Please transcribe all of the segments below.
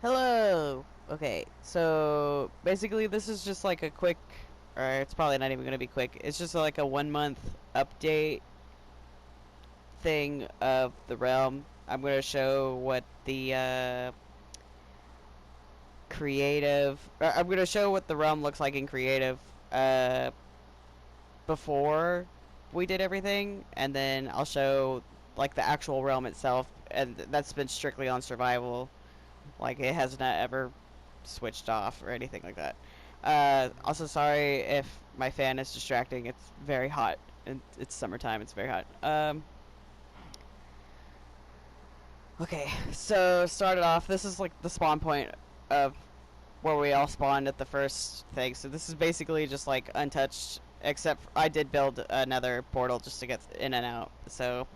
Hello! Okay, so basically this is just like a quick, or it's probably not even going to be quick, it's just like a 1 month update thing of the realm. I'm going to show what the I'm going to show what the realm looks like in creative before we did everything, and then I'll show like the actual realm itself, and that's been strictly on survival. Like it has not ever switched off or anything like that. Also, sorry if my fan is distracting. It's very hot, and it's summertime. It's very hot. Okay, so started off. This is like the spawn point of where we all spawned at the first thing. So this is basically just like untouched, except I did build another portal just to get in and out. So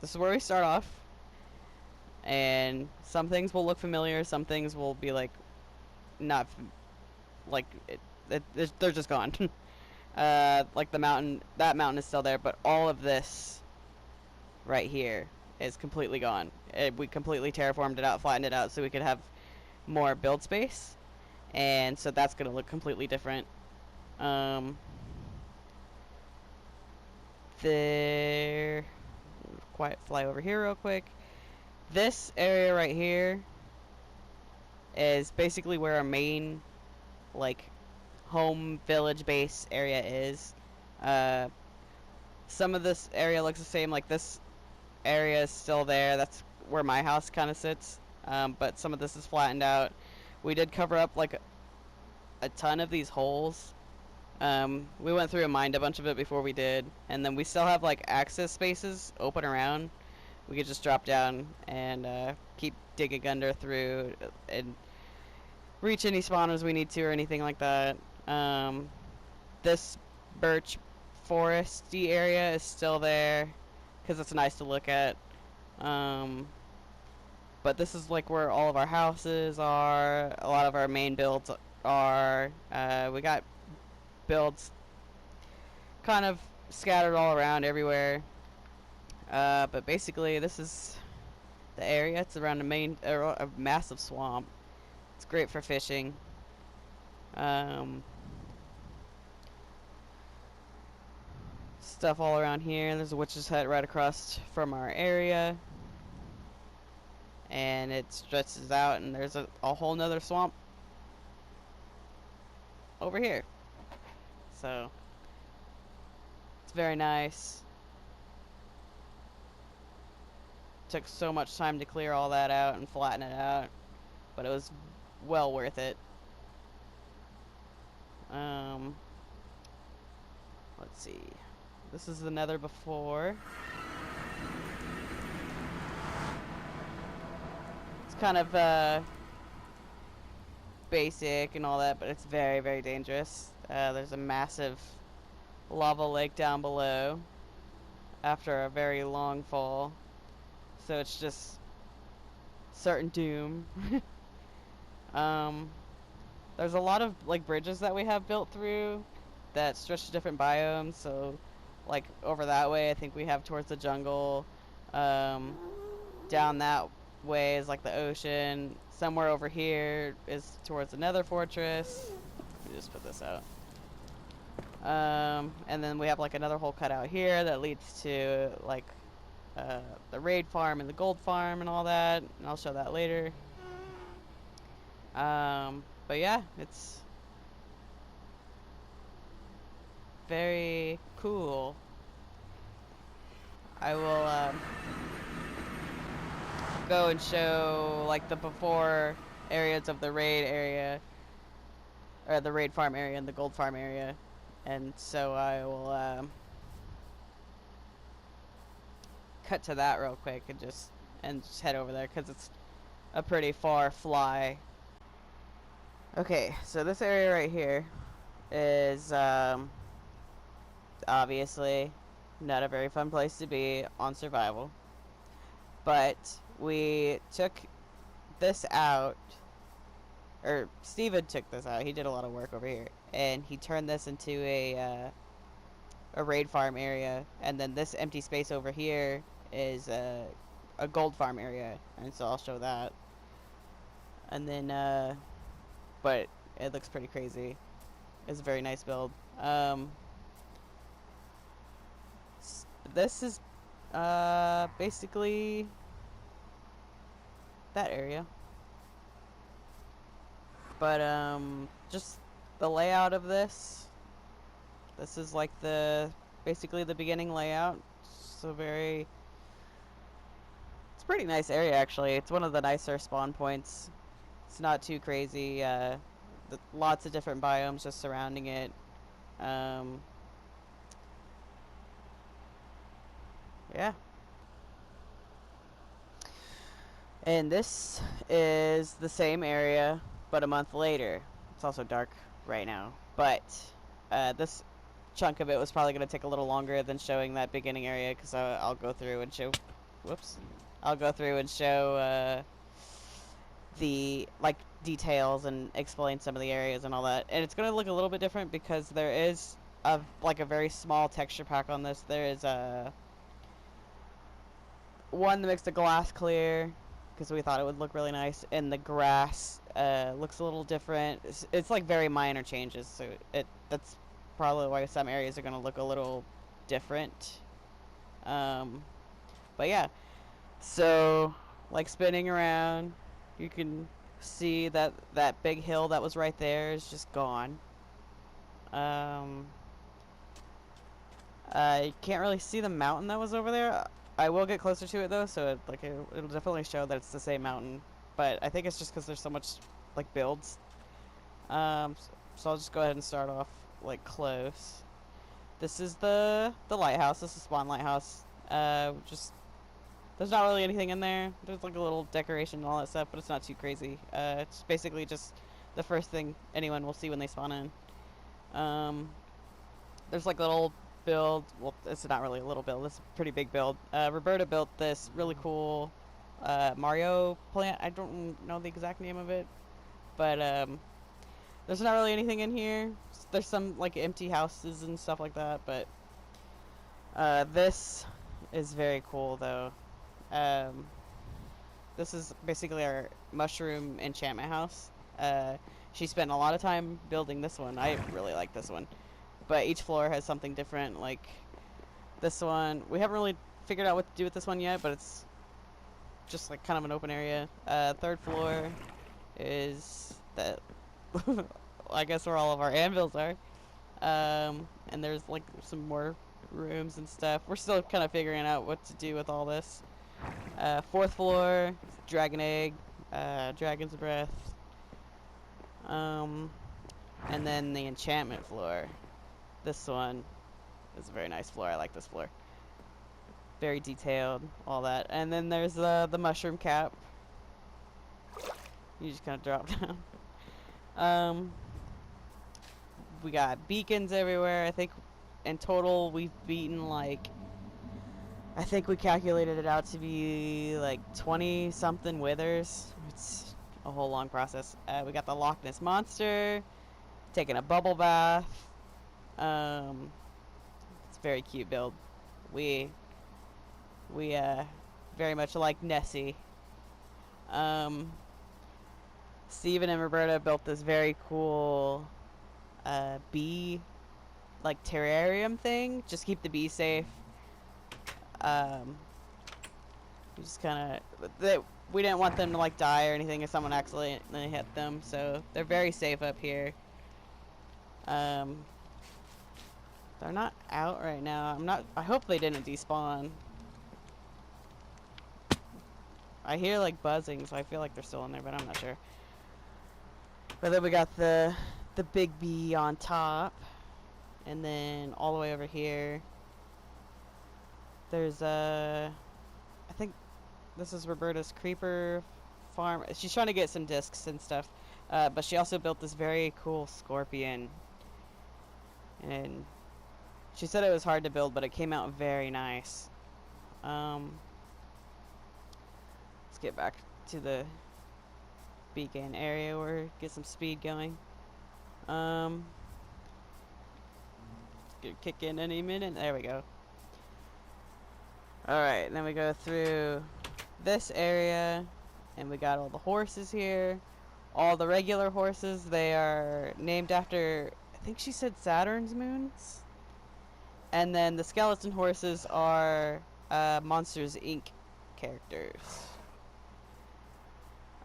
this is where we start off. And some things will look familiar, some things will be like not like they're just gone. Like the mountain, that mountain is still there, but all of this right here is completely gone. We completely terraformed it out, flattened it out, so we could have more build space, and so that's gonna look completely different. Um, there, quiet, fly over here real quick. This area right here is basically where our main like home village base area is. Uh, some of this area looks the same. Like this area is still there. That's where my house kind of sits. But some of this is flattened out. We did cover up like a ton of these holes. We went through and mined a bunch of it before we did, and then we still have like access spaces open around. We could just drop down and keep digging under through and reach any spawners we need to or anything like that. This birch foresty area is still there because it's nice to look at. Um, but this is like where all of our houses are. A lot of our main builds are. We got builds kind of scattered all around everywhere. But basically, this is the area. It's around a massive swamp. It's great for fishing. Um, Stuff all around here. There's a witch's hut right across from our area, and it stretches out, and there's a whole nother swamp over here. So it's very nice. Took so much time to clear all that out and flatten it out, but it was well worth it. Um, let's see. This is the nether before. It's kind of basic and all that, but it's very, very dangerous. There's a massive lava lake down below after a very long fall, so it's just certain doom. um, there's a lot of like bridges that we have built through that stretch to different biomes. So, like over that way, I think we have towards the jungle. Down that way is like the ocean. Somewhere over here is towards another fortress. Let me just put this out. And then we have like another hole cut out here that leads to like the raid farm and the gold farm and all that. And I'll show that later. But yeah, it's very cool. I will go and show like the before areas of the raid area, or the raid farm area and the gold farm area, and so I will cut to that real quick and just head over there because it's a pretty far fly. Okay, so this area right here is obviously not a very fun place to be on survival, but we took this out, or Steven took this out. He did a lot of work over here, and he turned this into a raid farm area, and then this empty space over here is a gold farm area, and so I'll show that. And then, but it looks pretty crazy. It's a very nice build. This is basically that area. But just the layout of this. This is like basically the beginning layout. So it's a pretty nice area actually. It's one of the nicer spawn points. It's not too crazy. Lots of different biomes just surrounding it. Yeah. And this is the same area, but a month later. It's also dark right now, but this chunk of it was probably going to take a little longer than showing that beginning area, because I'll go through and show. Whoops. I'll go through and show the like details and explain some of the areas and all that. And it's going to look a little bit different because there is a very small texture pack on this. There is one that makes the glass clear, because we thought it would look really nice, and the grass looks a little different. It's like very minor changes, so that's probably why some areas are going to look a little different. But yeah, so like spinning around, you can see that big hill that was right there is just gone. You can't really see the mountain that was over there. I will get closer to it though, so it'll definitely show that it's the same mountain. But I think it's just because there's so much like builds. So I'll just go ahead and start off like close. This is the lighthouse. This is Spawn Lighthouse. Just there's not really anything in there. There's like a little decoration and all that stuff, but it's not too crazy. It's basically just the first thing anyone will see when they spawn in. There's like little build. Well, it's not really a little build. It's a pretty big build. Roberta built this really cool Mario plant. I don't know the exact name of it, but there's not really anything in here. There's some like empty houses and stuff like that, but this is very cool though. This is basically our mushroom enchantment house. She spent a lot of time building this one. I really like this one. But each floor has something different. Like this one, we haven't really figured out what to do with this one yet, but it's just like kind of an open area. Third floor is that I guess where all of our anvils are. And there's like some more rooms and stuff. We're still kind of figuring out what to do with all this. Fourth floor, dragon egg, dragon's breath. And then the enchantment floor. This one is a very nice floor. I like this floor. Very detailed, all that. And then there's the mushroom cap. You just kind of drop down. We got beacons everywhere. I think in total we've beaten like, I think we calculated it out to be like 20 something withers. It's a whole long process. We got the Loch Ness Monster, taking a bubble bath. It's a very cute build. We very much like Nessie. Steven and Roberta built this very cool bee like terrarium thing. Just keep the bees safe. We just kind of we didn't want them to like die or anything if someone accidentally hit them, so they're very safe up here. They're not out right now. I hope they didn't despawn. I hear like buzzing, so I feel like they're still in there, but I'm not sure. But then we got the big bee on top, and then all the way over here there's I think this is Roberta's creeper farm. She's trying to get some discs and stuff, but she also built this very cool scorpion, and she said it was hard to build, but it came out very nice. Let's get back to the beacon area where get some speed going. Gonna kick in any minute. There we go. Alright, then we go through this area, and we got all the horses here. All the regular horses, they are named after, I think she said Saturn's moons. And then the skeleton horses are Monsters Inc. characters.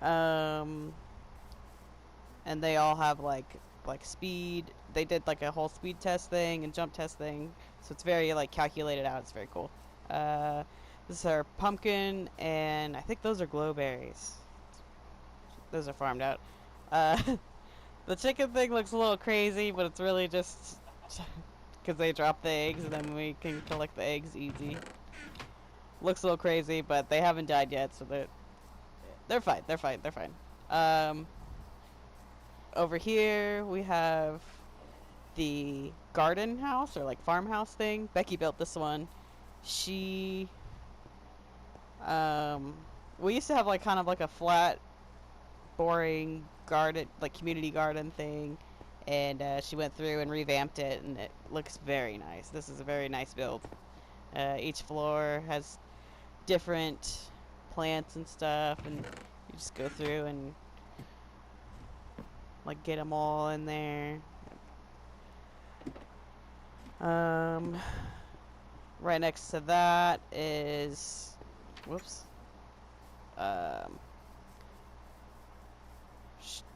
Um, and they all have like speed. They did like a whole speed test thing and jump test thing, so it's very like calculated out. It's very cool. Uh, this is our pumpkin, and I think those are glowberries. Those are farmed out. Uh, the chicken thing looks a little crazy, but it's really just because they drop the eggs and then we can collect the eggs easy. Looks a little crazy, but they haven't died yet, so they're fine. They're fine. They're fine. Over here we have the garden house or like farmhouse thing. Becky built this one. She we used to have like kind of like a flat, boring garden, like community garden thing, and she went through and revamped it, and it looks very nice. This is a very nice build. Each floor has different plants and stuff, and you just go through and like get them all in there. Right next to that is, whoops,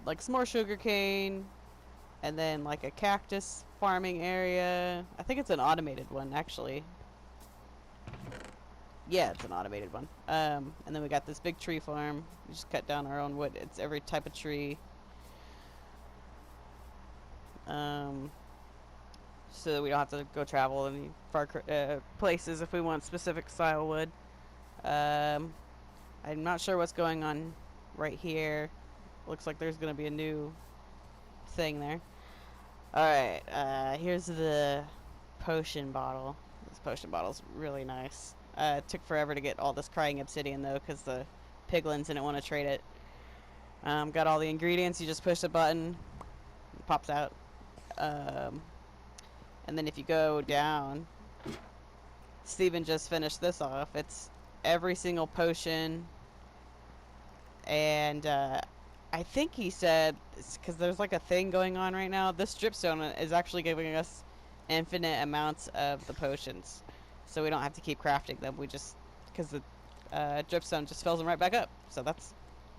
like some more sugarcane, and then like a cactus farming area. I think it's an automated one, actually. Yeah, it's an automated one. And then we got this big tree farm. We just cut down our own wood. It's every type of tree. So we don't have to go travel any far places if we want specific style wood. I'm not sure what's going on right here. Looks like there's going to be a new thing there. Alright, here's the potion bottle. This potion bottle's really nice. It took forever to get all this crying obsidian though, because the piglins didn't want to trade it. Got all the ingredients. You just push the button, it pops out. And then if you go down, Steven just finished this off. It's every single potion, and I think he said, because there's like a thing going on right now, this dripstone is actually giving us infinite amounts of the potions, so we don't have to keep crafting them. We just, because the dripstone just fills them right back up, so that's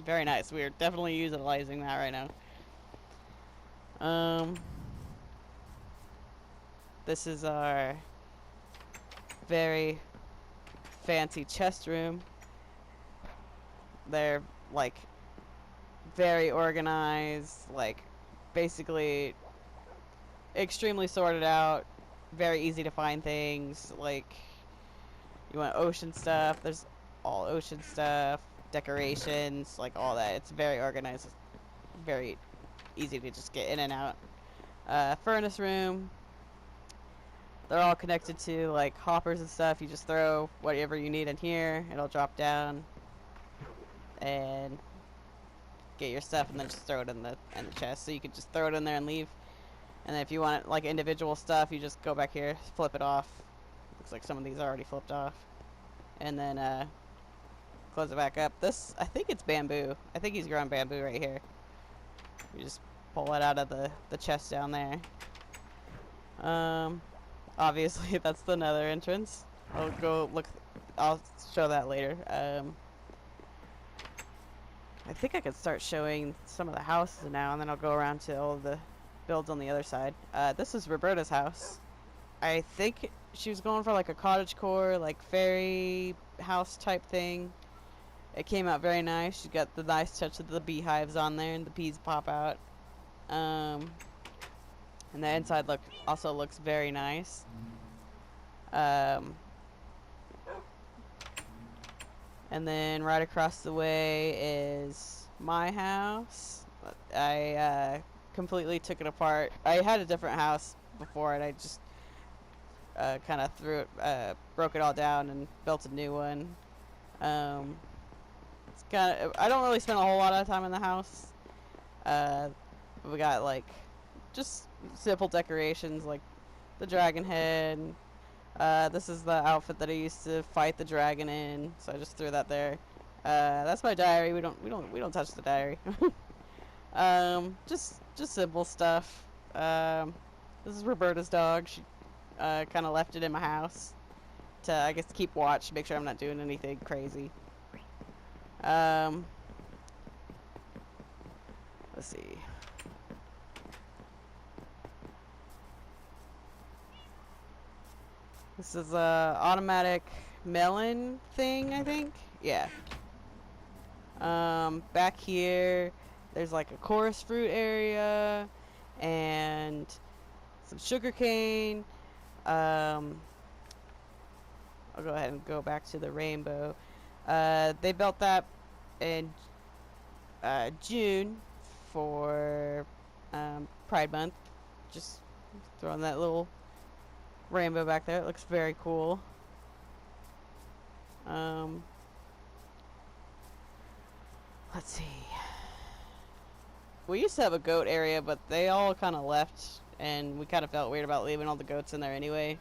very nice. We're definitely utilizing that right now. This is our very fancy chest room. They're like very organized, like basically extremely sorted out, very easy to find things. Like you want ocean stuff, there's all ocean stuff, decorations, like all that. It's very organized, very easy to just get in and out. Furnace room. They're all connected to like hoppers and stuff. You just throw whatever you need in here, it'll drop down and get your stuff, and then just throw it in the chest. So you could just throw it in there and leave. And then if you want like individual stuff, you just go back here, flip it off. Looks like some of these are already flipped off. And then close it back up. This, I think it's bamboo. I think he's growing bamboo right here. You just pull it out of the chest down there. Obviously that's the nether entrance. I'll go look, I'll show that later. I think I could start showing some of the houses now, and then I'll go around to all of the builds on the other side. This is Roberta's house. I think she was going for like a cottagecore, like fairy house type thing. It came out very nice. She got the nice touch of the beehives on there, and the bees pop out. And the inside also looks very nice. And then right across the way is my house. I completely took it apart. I had a different house before, and I just kind of broke it all down and built a new one. It's kind of, I don't really spend a whole lot of time in the house. We got like just simple decorations like the dragon head. This is the outfit that I used to fight the dragon in, so I just threw that there. That's my diary. We don't touch the diary. Just simple stuff. This is Roberta's dog. She kind of left it in my house to, I guess, keep watch, make sure I'm not doing anything crazy. Let's see. This is a automatic melon thing, I think. Yeah. Back here, there's like a chorus fruit area and some sugar cane. I'll go ahead and go back to the rainbow. They built that in June for Pride Month. Just throwing that little rainbow back there. It looks very cool. Let's see. We used to have a goat area, but they all kind of left, and we kind of felt weird about leaving all the goats in there anyway.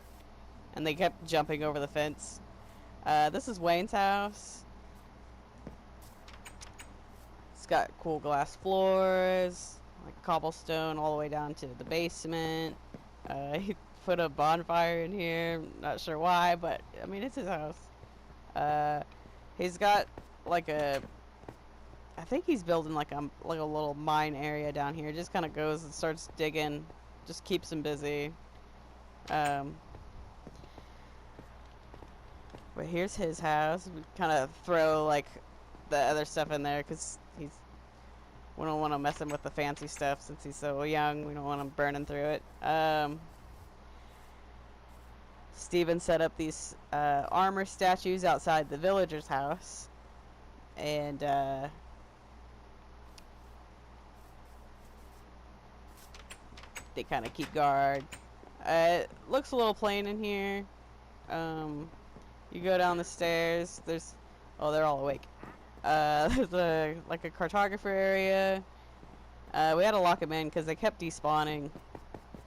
And they kept jumping over the fence. This is Wayne's house. It's got cool glass floors, like cobblestone all the way down to the basement. He put a bonfire in here. Not sure why, but I mean, it's his house. He's got like I think he's building like a little mine area down here. Just kind of goes and starts digging. Just keeps him busy. But here's his house. We kind of throw like the other stuff in there because we don't want to mess him with the fancy stuff since he's so young. We don't want him burning through it. Steven set up these armor statues outside the villager's house, and they kind of keep guard. It looks a little plain in here. You go down the stairs. They're all awake. There's a cartographer area. We had to lock them in because they kept despawning.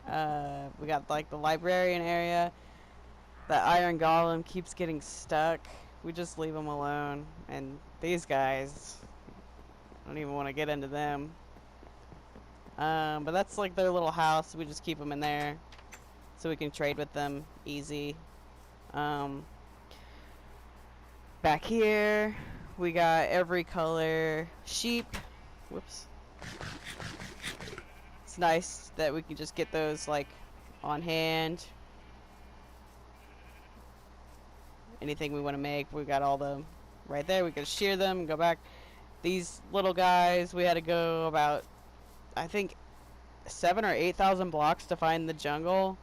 We got like the librarian area. The iron golem keeps getting stuck. We just leave them alone. And these guys, I don't even want to get into them. But that's like their little house. We just keep them in there so we can trade with them easy. Back here, we got every color sheep. Whoops. It's nice that we can just get those like on hand. Anything we want to make, we got all them right there. We can shear them and go back. These little guys, we had to go about, I think, 7,000 or 8,000 blocks to find the jungle,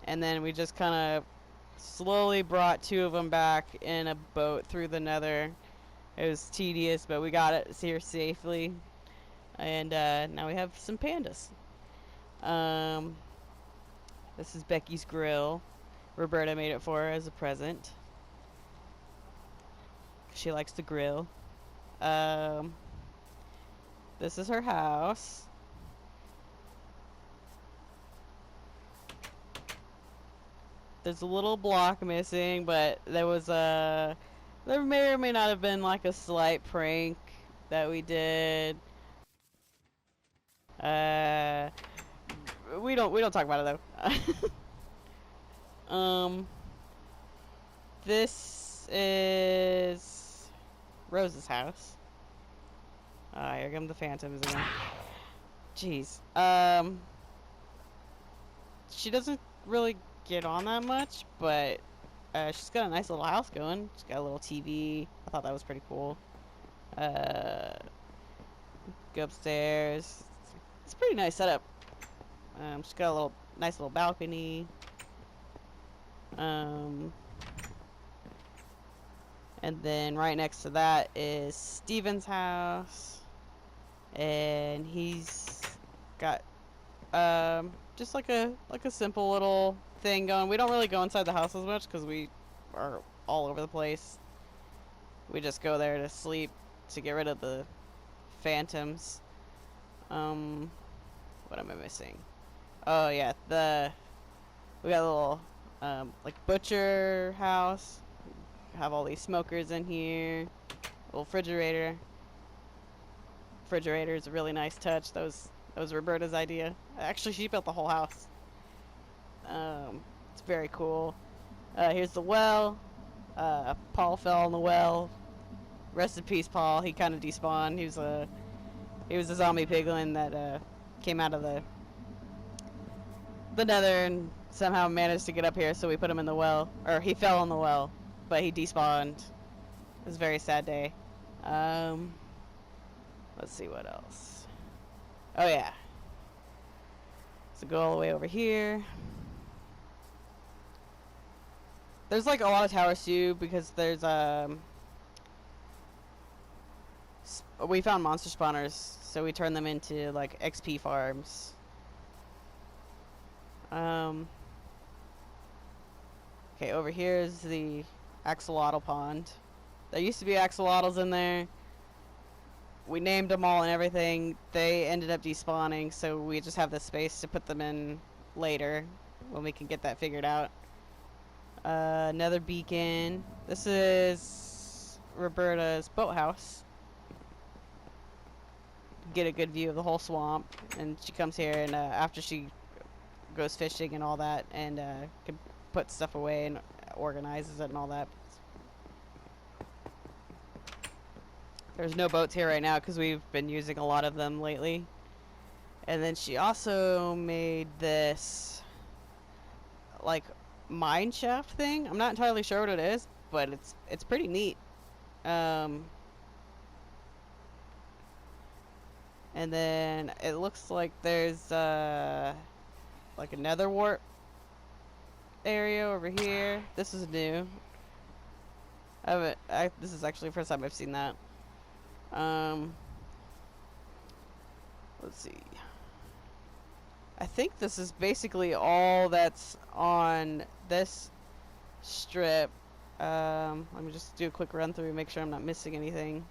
and then we just kind of slowly brought 2 of them back in a boat through the nether. It was tedious, but we got it here safely, and now we have some pandas. This is Becky's grill. Roberta made it for her as a present. She likes to grill. This is her house. There's a little block missing, but there may or may not have been like a slight prank that we did. We don't talk about it though. This is Rose's house. Here come the phantoms again. Jeez. She doesn't really get on that much, but she's got a nice little house going. She's got a little TV. I thought that was pretty cool. Go upstairs. It's a pretty nice setup. She's got a nice little balcony. And then right next to that is Steven's house, and he's got just like a simple little thing going. We don't really go inside the house as much because we are all over the place. We just go there to sleep to get rid of the phantoms. What am I missing? Oh yeah, we got a little like butcher house. Have all these smokers in here. Little refrigerator. refrigerator is a really nice touch. That was Roberta's idea. Actually, she built the whole house. It's very cool. Here's the well. Paul fell in the well. Rest in peace, Paul. He kind of despawned. He was a zombie piglin that came out of the nether and somehow managed to get up here. So we put him in the well, or he fell in the well, but he despawned. It was a very sad day. Let's see what else. Oh yeah. So go all the way over here. There's like a lot of towers too because there's we found monster spawners, so we turned them into like XP farms. Okay, over here is the axolotl pond. There used to be axolotls in there. We named them all and everything. They ended up despawning, so we just have the space to put them in later when we can get that figured out. Another beacon. This is Roberta's boathouse. Get a good view of the whole swamp, and she comes here and after she goes fishing and all that, and can put stuff away and organizes it and all that. There's no boats here right now because we've been using a lot of them lately. And then she also made this like mine shaft thing. I'm not entirely sure what it is, but it's pretty neat. And then it looks like there's like a nether wart area over here. This is new. This is actually the first time I've seen that. Let's see. I think this is basically all that's on this strip. Let me just do a quick run through, make sure I'm not missing anything.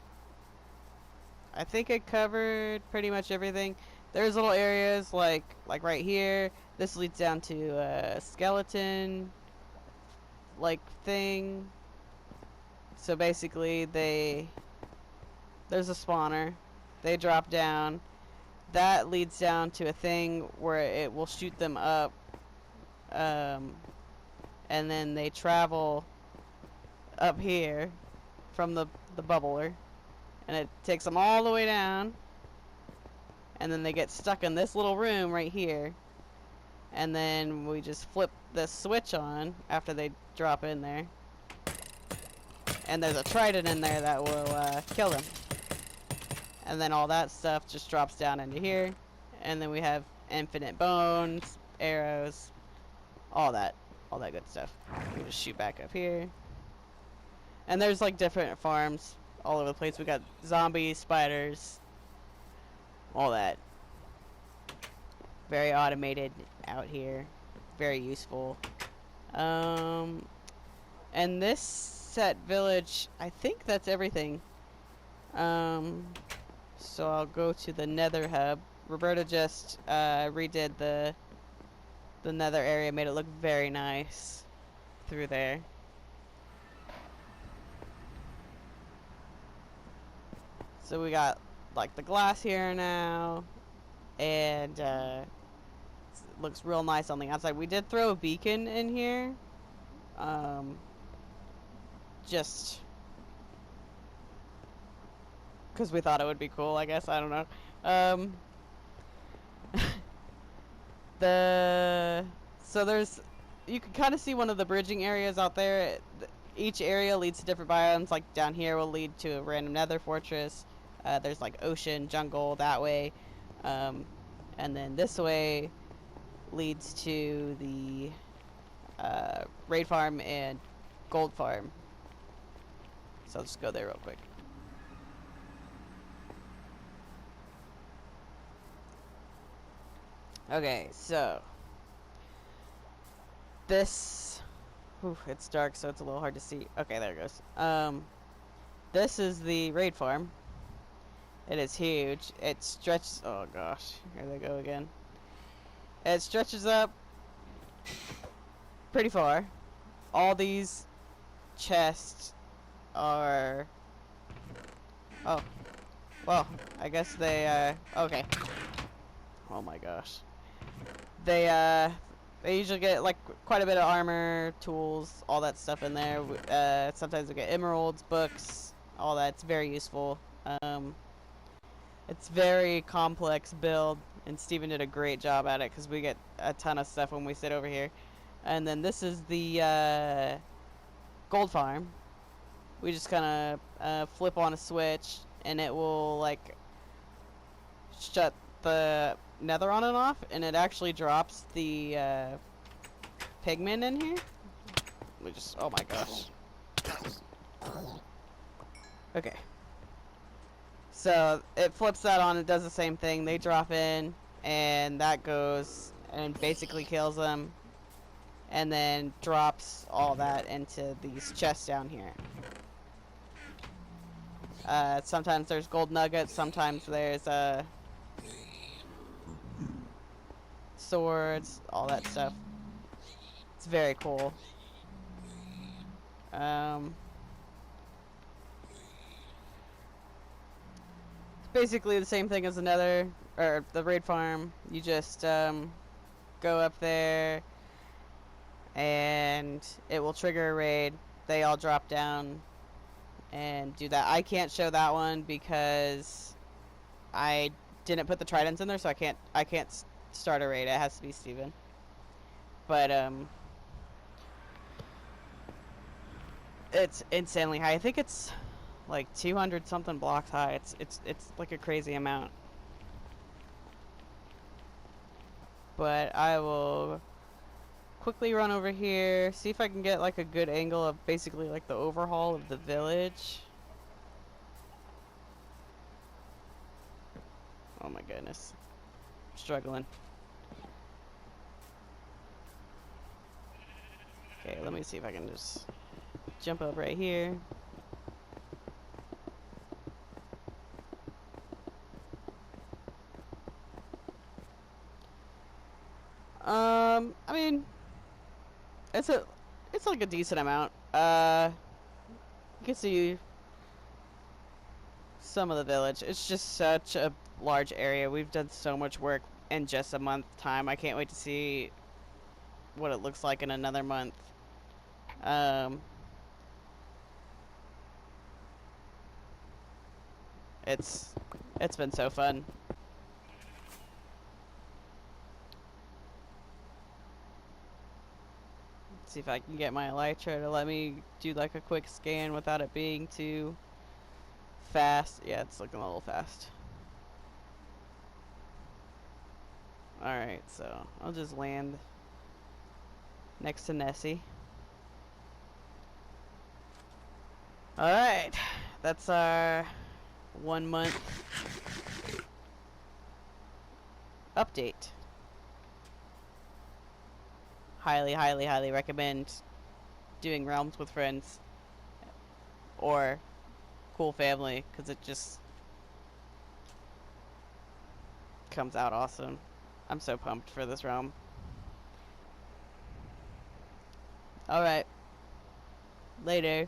I think I covered pretty much everything. There's little areas like right here. This leads down to a skeleton like thing. So basically there's a spawner. They drop down. That leads down to a thing where it will shoot them up. And then they travel up here from the bubbler. And it takes them all the way down. And then they get stuck in this little room right here. And then we just flip this switch on after they drop in there. And there's a trident in there that will kill them. And then all that stuff just drops down into here. And then we have infinite bones, arrows, all that good stuff. We just shoot back up here. And there's like different farms all over the place. We got zombies, spiders, all that. Very automated out here. Very useful. And this set village, I think that's everything. So I'll go to the nether hub. Roberta just redid the nether area, made it look very nice through there. So we got like the glass here now, and it looks real nice on the outside. We did throw a beacon in here, just because we thought it would be cool, I guess. I don't know. So there's, you can kind of see one of the bridging areas out there. Each area leads to different biomes. Like down here will lead to a random nether fortress. There's like ocean, jungle that way, and then this way leads to the raid farm and gold farm. So I'll just go there real quick. Okay, so this, it's dark, so it's a little hard to see. Okay, there it goes. This is the raid farm. It is huge. It stretches, oh gosh, here they go again. It stretches up pretty far. All these chests are, oh, Well, I guess they, okay. Oh my gosh. They, they usually get, like, quite a bit of armor, tools, all that stuff in there. Sometimes we get emeralds, books, all that's very useful. It's very complex build, and Steven did a great job at it, because we get a ton of stuff when we sit over here. And then this is the, gold farm. We just kind of, flip on a switch, and it will, like, shut the nether on and off, and it actually drops the pigment in here. We just, oh my gosh. Okay. So it flips that on, it does the same thing. They drop in, and that goes and basically kills them, and then drops all that into these chests down here. Sometimes there's gold nuggets, sometimes there's swords, all that stuff. It's very cool. It's basically the same thing as another, or the raid farm. You just go up there, and it will trigger a raid. They all drop down and do that. I can't show that one because I didn't put the tridents in there, so I can't start a raid. It has to be Steven. But it's insanely high. I think it's like 200 something blocks high. It's like a crazy amount. But I will quickly run over here, see if I can get like a good angle of basically like the overhaul of the village. Oh my goodness. I'm struggling. Okay, let me see if I can just jump up right here. I mean, it's like a decent amount. You can see some of the village. It's just such a large area. We've done so much work in just a month time. I can't wait to see what it looks like in another month. It's been so fun. Let's see if I can get my elytra to let me do like a quick scan without it being too fast. Yeah, it's looking a little fast. Alright, so I'll just land next to Nessie. Alright, that's our 1 month update. Highly, highly, highly recommend doing realms with friends or cool family, because it just comes out awesome. I'm so pumped for this realm. Alright. Later.